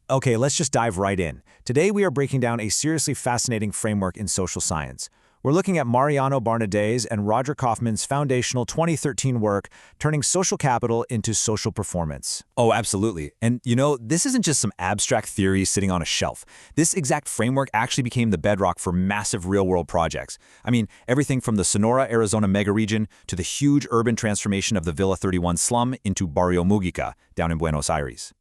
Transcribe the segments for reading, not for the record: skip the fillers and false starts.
Okay, let's just dive right in. Today we are breaking down a seriously fascinating framework in social science. We're looking at Mariano Barnedet's and Roger Kaufman's foundational 2013 work, Turning Social Capital into Social Performance. Oh, absolutely. And this isn't just some abstract theory sitting on a shelf. This exact framework actually became the bedrock for massive real-world projects. I mean, everything from the Sonora, Arizona megaregion to the huge urban transformation of the Villa 31 slum into Barrio Mujica down in Buenos Aires.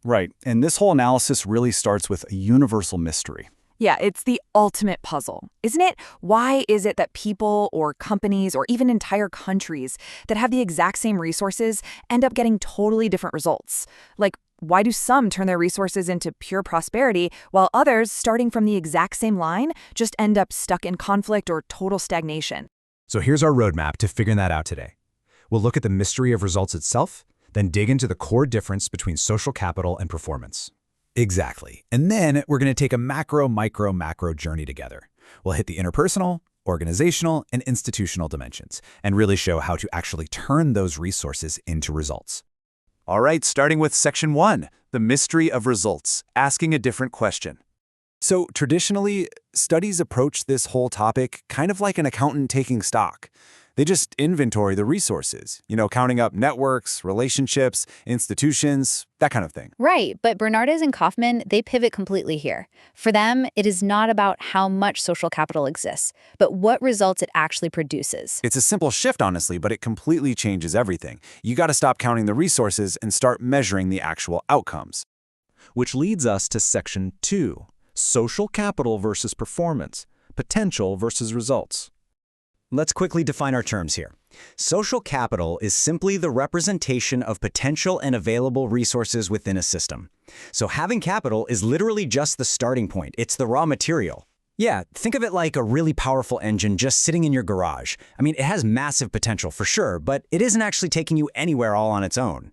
Right, and this whole analysis really starts with a universal mystery. Yeah, it's the ultimate puzzle, isn't it? Why is it that people or companies or even entire countries that have the exact same resources end up getting totally different results? Like, why do some turn their resources into pure prosperity while others, starting from the exact same line, just end up stuck in conflict or total stagnation? So here's our roadmap to figuring that out today. We'll look at the mystery of results itself, then dig into the core difference between social capital and performance. Exactly. And then we're going to take a macro, micro, macro journey together. We'll hit the interpersonal, organizational, and institutional dimensions, and really show how to actually turn those resources into results. All right, starting with Section 1, the mystery of results, asking a different question. So traditionally, studies approach this whole topic kind of like an accountant taking stock. They just inventory the resources, counting up networks, relationships, institutions, that kind of thing. Right, but Bernardes and Kaufman, they pivot completely here. For them, it is not about how much social capital exists, but what results it actually produces. It's a simple shift, honestly, but it completely changes everything. You got to stop counting the resources and start measuring the actual outcomes. Which leads us to Section 2, social capital versus performance, potential versus results. Let's quickly define our terms here. Social capital is simply the representation of potential and available resources within a system. So having capital is literally just the starting point. It's the raw material. Yeah, think of it like a really powerful engine just sitting in your garage. I mean, it has massive potential for sure, but it isn't actually taking you anywhere all on its own.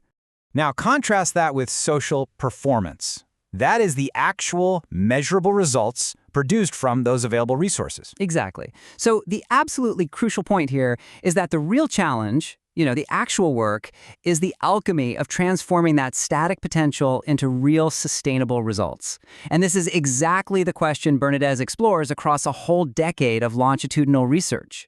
Now contrast that with social performance. That is the actual measurable results produced from those available resources. Exactly. So the absolutely crucial point here is that the real challenge, the actual work, is the alchemy of transforming that static potential into real sustainable results. And this is exactly the question Bernardes explores across a whole decade of longitudinal research.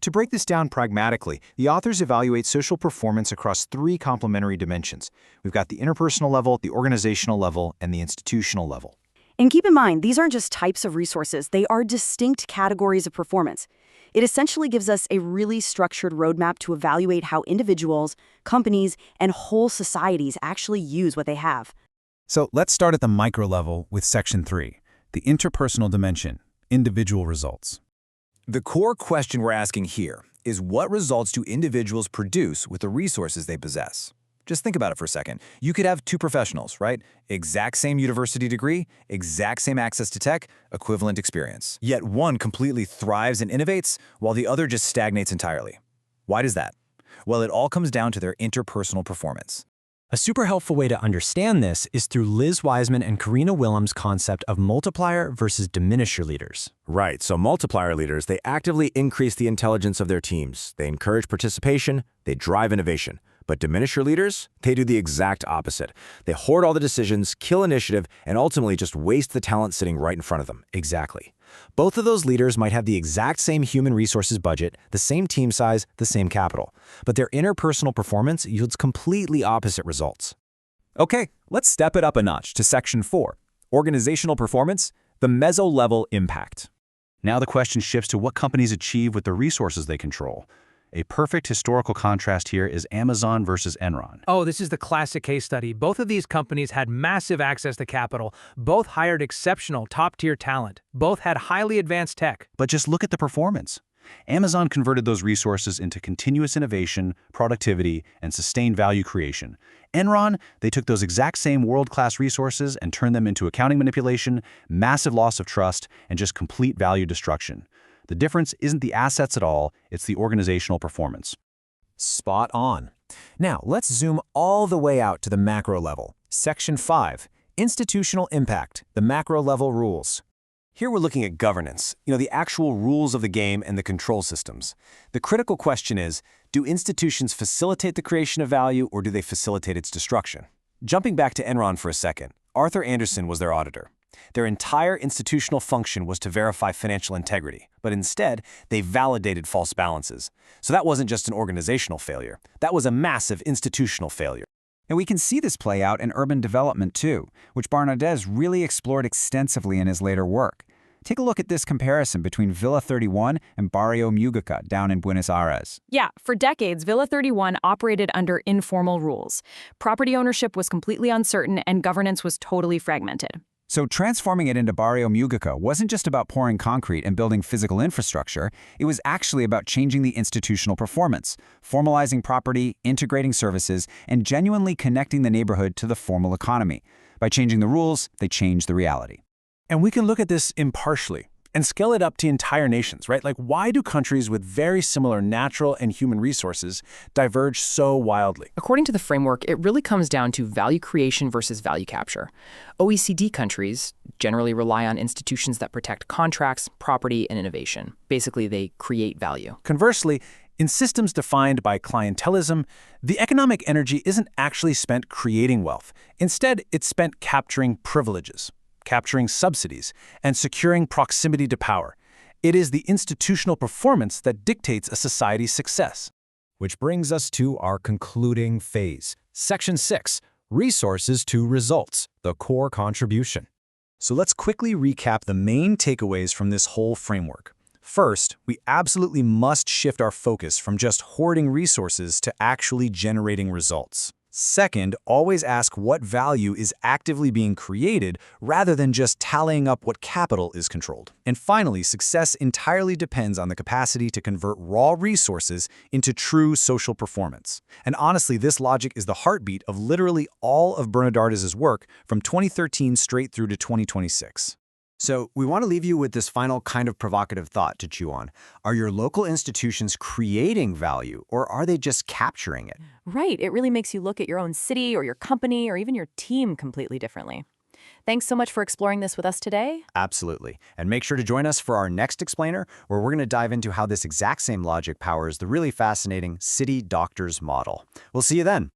To break this down pragmatically, the authors evaluate social performance across three complementary dimensions. We've got the interpersonal level, the organizational level, and the institutional level. And keep in mind, these aren't just types of resources, they are distinct categories of performance. It essentially gives us a really structured roadmap to evaluate how individuals, companies, and whole societies actually use what they have. So let's start at the micro level with Section 3, the interpersonal dimension, individual results. The core question we're asking here is what results do individuals produce with the resources they possess? Just think about it for a second. You could have two professionals, right? Exact same university degree, exact same access to tech, equivalent experience. Yet one completely thrives and innovates, while the other just stagnates entirely. Why does that? Well, it all comes down to their interpersonal performance. A super helpful way to understand this is through Liz Wiseman and Karina Willem's concept of multiplier versus diminisher leaders. Right, so multiplier leaders, they actively increase the intelligence of their teams. They encourage participation, they drive innovation. But diminisher leaders, they do the exact opposite. They hoard all the decisions, kill initiative, and ultimately just waste the talent sitting right in front of them. Exactly. Both of those leaders might have the exact same human resources budget, the same team size, the same capital, but their interpersonal performance yields completely opposite results. Okay, let's step it up a notch to Section 4, organizational performance, the meso-level impact. Now the question shifts to what companies achieve with the resources they control. A perfect historical contrast here is Amazon versus Enron. Oh, this is the classic case study. Both of these companies had massive access to capital. Both hired exceptional top-tier talent. Both had highly advanced tech. But just look at the performance. Amazon converted those resources into continuous innovation, productivity, and sustained value creation. Enron, they took those exact same world-class resources and turned them into accounting manipulation, massive loss of trust, and just complete value destruction. The difference isn't the assets at all, it's the organizational performance. Spot on. Now, let's zoom all the way out to the macro level. Section 5, institutional impact, the macro level rules. Here we're looking at governance, the actual rules of the game and the control systems. The critical question is, do institutions facilitate the creation of value or do they facilitate its destruction? Jumping back to Enron for a second, Arthur Andersen was their auditor. Their entire institutional function was to verify financial integrity, but instead, they validated false balances. So that wasn't just an organizational failure. That was a massive institutional failure. And we can see this play out in urban development too, which Barnardez really explored extensively in his later work. Take a look at this comparison between Villa 31 and Barrio Mujica down in Buenos Aires. Yeah, for decades, Villa 31 operated under informal rules. Property ownership was completely uncertain and governance was totally fragmented. So transforming it into Barrio Mujica wasn't just about pouring concrete and building physical infrastructure, it was actually about changing the institutional performance, formalizing property, integrating services, and genuinely connecting the neighborhood to the formal economy. By changing the rules, they changed the reality. And we can look at this impartially and scale it up to entire nations, right? Like, why do countries with very similar natural and human resources diverge so wildly? According to the framework, it really comes down to value creation versus value capture. OECD countries generally rely on institutions that protect contracts, property, and innovation. Basically, they create value. Conversely, in systems defined by clientelism, the economic energy isn't actually spent creating wealth. Instead, it's spent capturing privileges, capturing subsidies, and securing proximity to power. It is the institutional performance that dictates a society's success. Which brings us to our concluding phase. Section 6, Resources to Results, the core contribution. So let's quickly recap the main takeaways from this whole framework. First, we absolutely must shift our focus from just hoarding resources to actually generating results. Second, always ask what value is actively being created rather than just tallying up what capital is controlled. And finally, success entirely depends on the capacity to convert raw resources into true social performance. And honestly, this logic is the heartbeat of literally all of Barnardez's work from 2013 straight through to 2026. So we want to leave you with this final kind of provocative thought to chew on. Are your local institutions creating value, or are they just capturing it? Right. It really makes you look at your own city or your company or even your team completely differently. Thanks so much for exploring this with us today. Absolutely. And make sure to join us for our next explainer, where we're going to dive into how this exact same logic powers the really fascinating City Doctors model. We'll see you then.